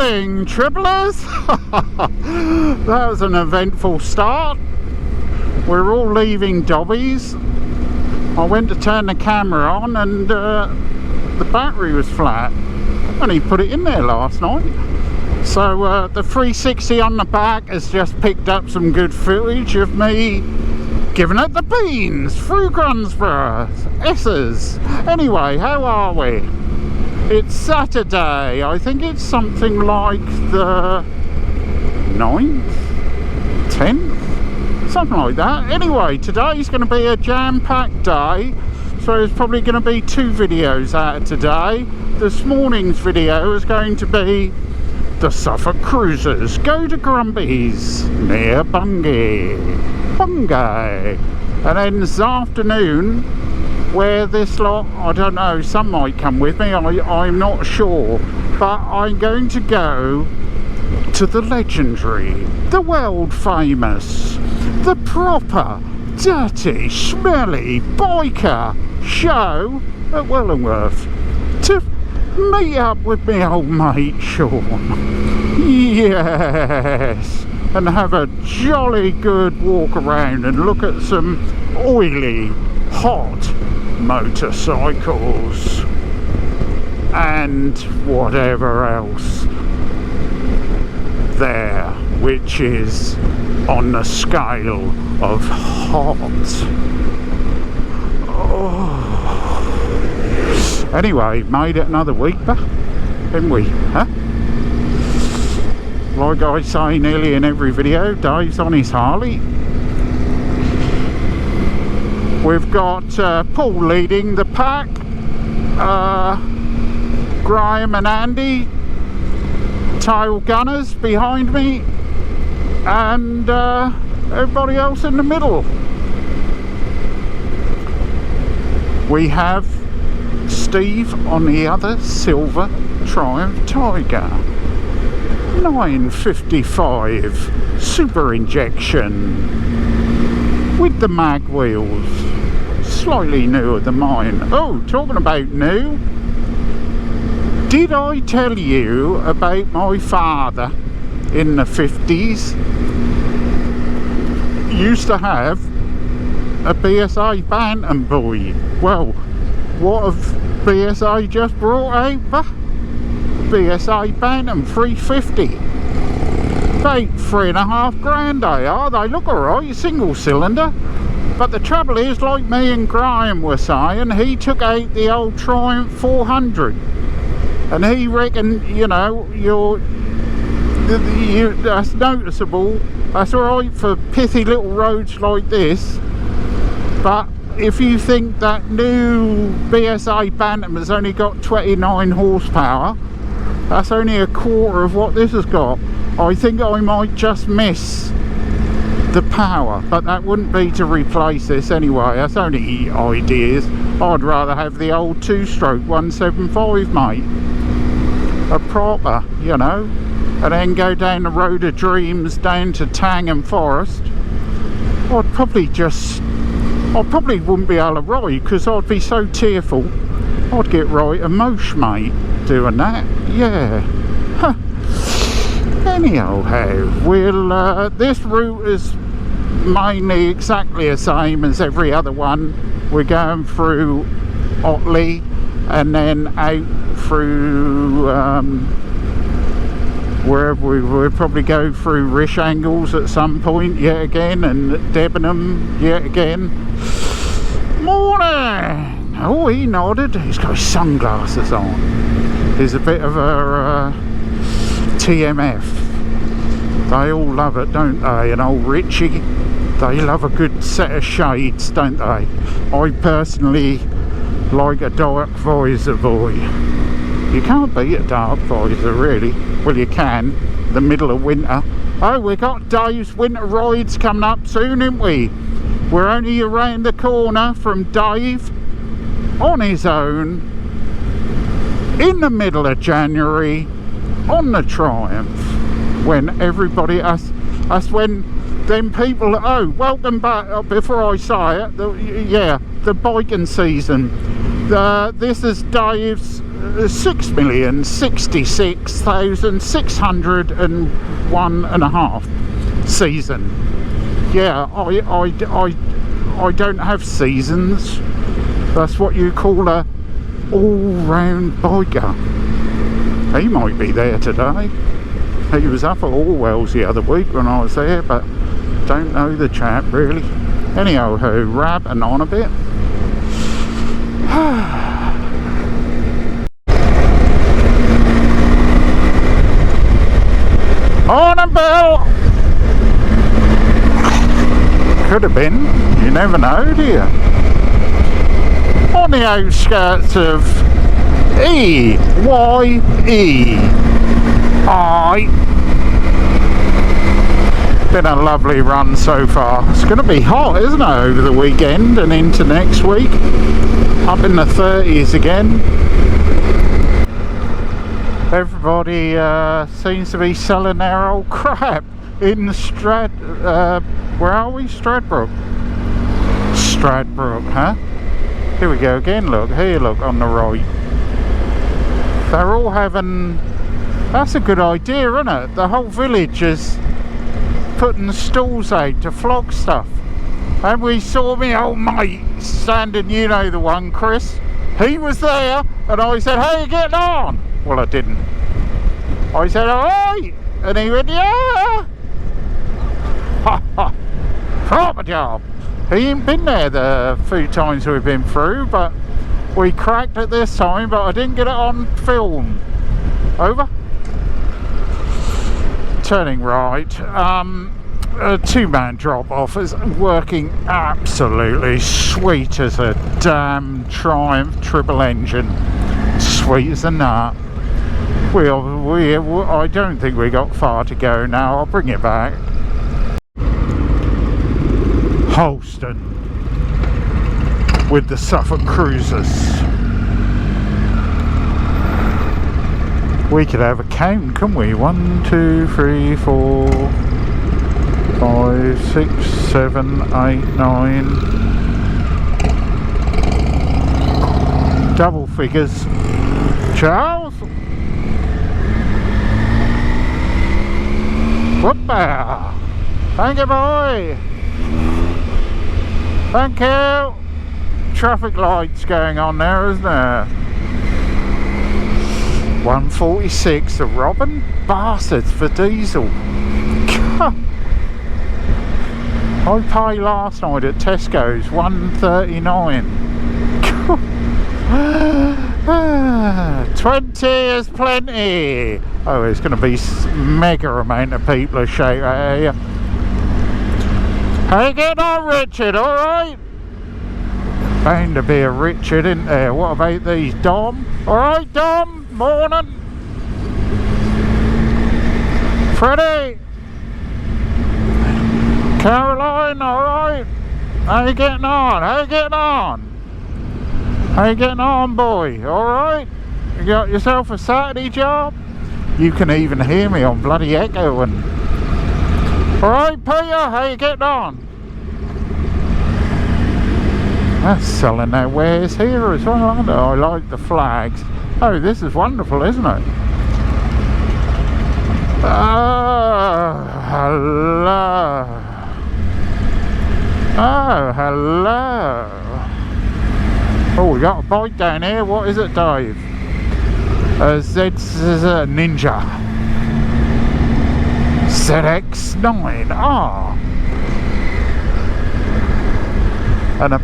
morning, triplers. That was an eventful start. We're all leaving Dobbies. I went to turn the camera on and the battery was flat. I only put it in there last night. So the 360 on the back has just picked up some good footage of me giving it the beans through Grunsborough, Esses. Anyway, how are we? It's Saturday. I think it's something like the 9th, 10th, something like that. Anyway, today's going to be a jam-packed day, so there's probably going to be 2 videos out of today. This morning's video is going to be the Suffolk Cruisers go to Grumbys near Bungay. And then this afternoon, where this lot, I don't know, some might come with me, I'm not sure, but I'm going to go to the legendary, the world famous, the proper, dirty, smelly biker show at Wellingworth to meet up with my old mate Sean. Yes, and have a jolly good walk around and look at some oily, hot motorcycles and whatever else there, which is on the scale of hot. Oh. Anyway, made it another week back, didn't we? Huh? Like I say nearly in every video, Dave's on his Harley. We've got Paul leading the pack, Graham and Andy, tail gunners behind me, and everybody else in the middle. We have Steve on the other silver Triumph Tiger 955 super injection with the mag wheels, slightly newer than mine. Oh, talking about new, did I tell you about my father in the 50s? Used to have a BSA Bantam boy. Well, what have BSA just brought out? BSA Bantam 350. About 3.5 grand they are. They look alright, single cylinder. But the trouble is, like me and Graham were saying, he took out the old Triumph 400. And he reckoned, you know, that's noticeable. That's alright for pithy little roads like this. But if you think that new BSA Bantam has only got 29 horsepower, that's only a quarter of what this has got. I think I might just miss the power, but that wouldn't be to replace this anyway. That's only ideas. I'd rather have the old 2-stroke 175, mate. A proper, you know, and then go down the road of dreams down to Tangham Forest. I probably wouldn't be able to ride because I'd be so tearful. I'd get right emotion, mate, doing that. Yeah. Huh. Anyhow, we'll this route is mainly exactly the same as every other one. We're going through Otley and then out through wherever we'll probably go through Rishangles at some point yet again, and Debenham yet again. Morning! Oh, he nodded. He's got his sunglasses on. He's a bit of a TMF. They all love it, don't they? And old Richie, they love a good set of shades, don't they? I personally like a dark visor boy. You can't beat a dark visor, really. Well, you can, the middle of winter. Oh, we got Dave's winter rides coming up soon, ain't we? We're only around the corner from Dave on his own in the middle of January on the Triumph, when everybody, that's when them people, oh, welcome back, before I say it, the biking season. This is Dave's 6,066,601.5 season. Yeah, I don't have seasons. That's what you call a all-round biker. He might be there today. He was up at Orwell's the other week when I was there, but don't know the chap really. Anyhow, rabbiting on a bit. On a bell! Could have been. You never know, do you? On the outskirts of EYEI. Been a lovely run so far. It's going to be hot, isn't it, over the weekend and into next week? Up in the 30s again. Everybody seems to be selling their old crap in where are we? Stradbroke, huh? Here we go again, look, here, look, on the right. They're all having... That's a good idea, isn't it? The whole village is putting stalls out to flog stuff. And we saw me old mate standing, you know the one, Chris. He was there, and I said, how you getting on? Well, I didn't. I said, alright. And he went, yeah. Ha ha. Proper job. He ain't been there the few times we've been through, but we cracked it this time, but I didn't get it on film. Over. Turning right. A two-man drop-off is working absolutely sweet as a damn Triumph triple engine. Sweet as a nut. I don't think we got far to go now. I'll bring it back. Holston with the Suffolk Cruisers. We could have a count, couldn't we? 1, 2, 3, 4, 5, 6, 7, 8, 9. Double figures. Charles? Whoop-a! Thank you, boy! Thank you! Traffic lights going on there, isn't there? 146, the Robin bastards for diesel. I paid last night at Tesco's £1.39. 20 is plenty. Oh, there's going to be mega amount of people who shout at you. How you getting on, Richard? All right? Bound to be a Richard, isn't there? What about these, Dom? All right, Dom. Morning. Freddie. Caroline. All right. How you getting on? How you getting on? How you getting on, boy? All right. You got yourself a Saturday job? You can even hear me on bloody Echo. And all right, Peter, how you getting on? That's selling their wares here as well, aren't they? I like the flags. Oh, this is wonderful, isn't it? Oh, hello. Oh, hello. Oh, we got a bike down here. What is it, Dave? Ninja ZX9R. And a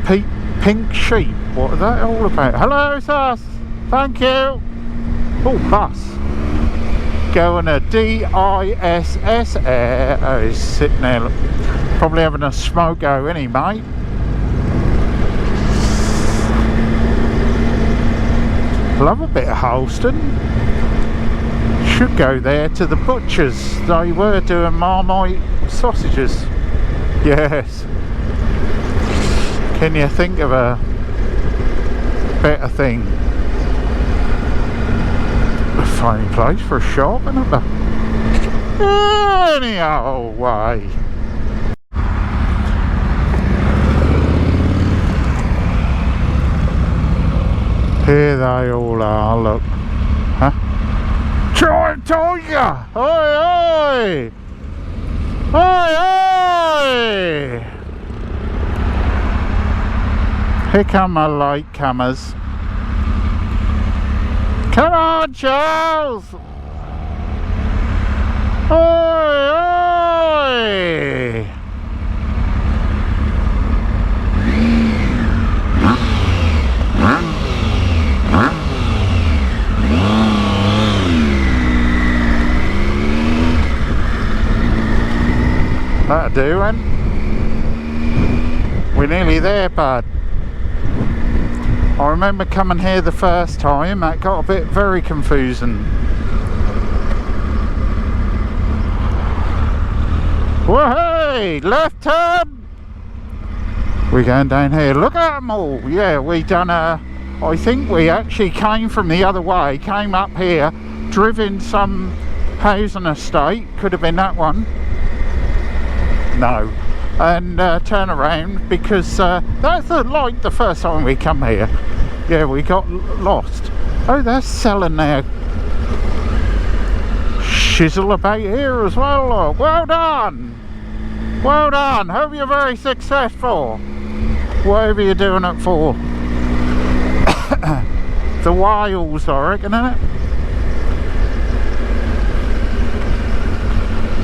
pink sheep. What is that all about? Hello, sus. Thank you. Oh, bus. Going a DISS Air. Oh, he's sitting there. Probably having a smoke-o, isn't he, mate? Love a bit of Holston. Should go there to the butchers. They were doing Marmite sausages. Yes. Can you think of a better thing? A fine place for a shop, isn't it? Anyhow way. Here they all are, look. Huh? Giant tiger! Oi, oi! Oi, oi! Here come my latecomers. Come on, Charles! Oi, oi! That'll do, then. We're nearly there, bud. I remember coming here the first time, that got a bit very confusing. Whoa, left turn! We're going down here, look at them all. Yeah, we done I think we actually came from the other way, came up here, driven some housing estate, could have been that one. No. And turn around, because that's like the first time we come here. Yeah, we got lost. Oh, they're selling their shizzle about here as well. Look. Well done, well done. Hope you're very successful, whatever you're doing it for. The Wales, I reckon, isn't it?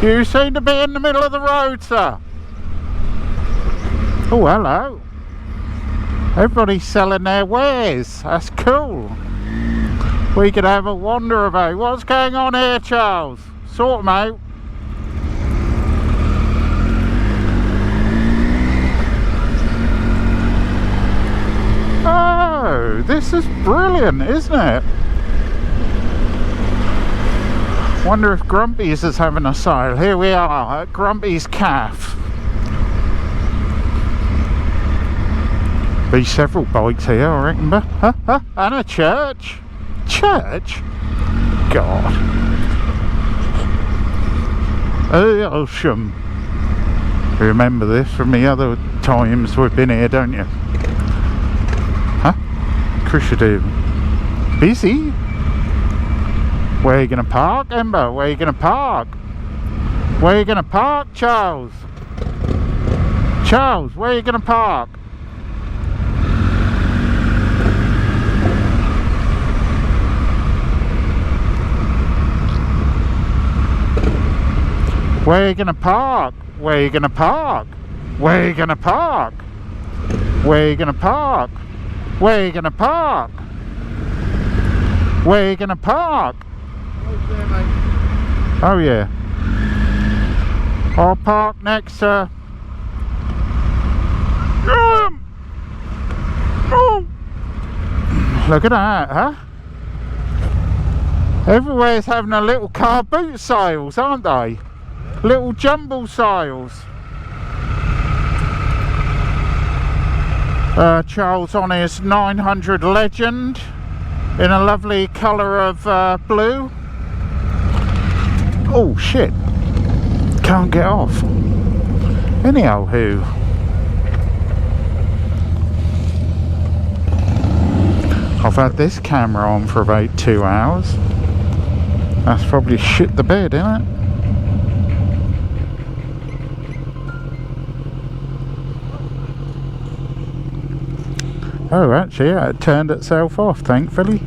You seem to be in the middle of the road, sir. Oh, hello. Everybody's selling their wares. That's cool. We could have a wander about. What's going on here, Charles? Sort them out. Oh, this is brilliant, isn't it? Wonder if Grumpy's is having a sale. Here we are at Grumpy's Cafe. Be several bikes here, I reckon. And a church. Church? God. Awesome. Remember this from the other times we've been here, don't you? Huh? Of course you do. Busy? Where are you going to park, Ember? Where are you going to park? Where are you going to park, Charles? Charles, where are you going to park? Where are you going to park? Where are you going to park? Where are you going to park? Where are you going to park? Where are you going to park? Where are you going to park? Oh yeah. I'll park next to... Oh. Look at that, huh? Everywhere's having a little car boot sales, aren't they? Little jumble sales. Charles on his 900 Legend in a lovely colour of blue. Oh shit, can't get off. Anyhow, who? I've had this camera on for about 2 hours. That's probably shit the bed, isn't it? Oh, actually, yeah, it turned itself off, thankfully.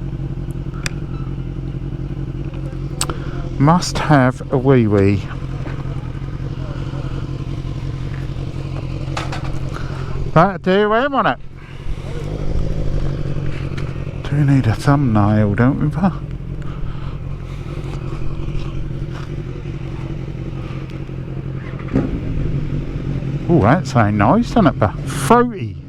Must have a wee-wee. That'll do, aim on it. Do need a thumbnail, don't we, pa? Oh, that sounds nice, doesn't it, pa? Fruity.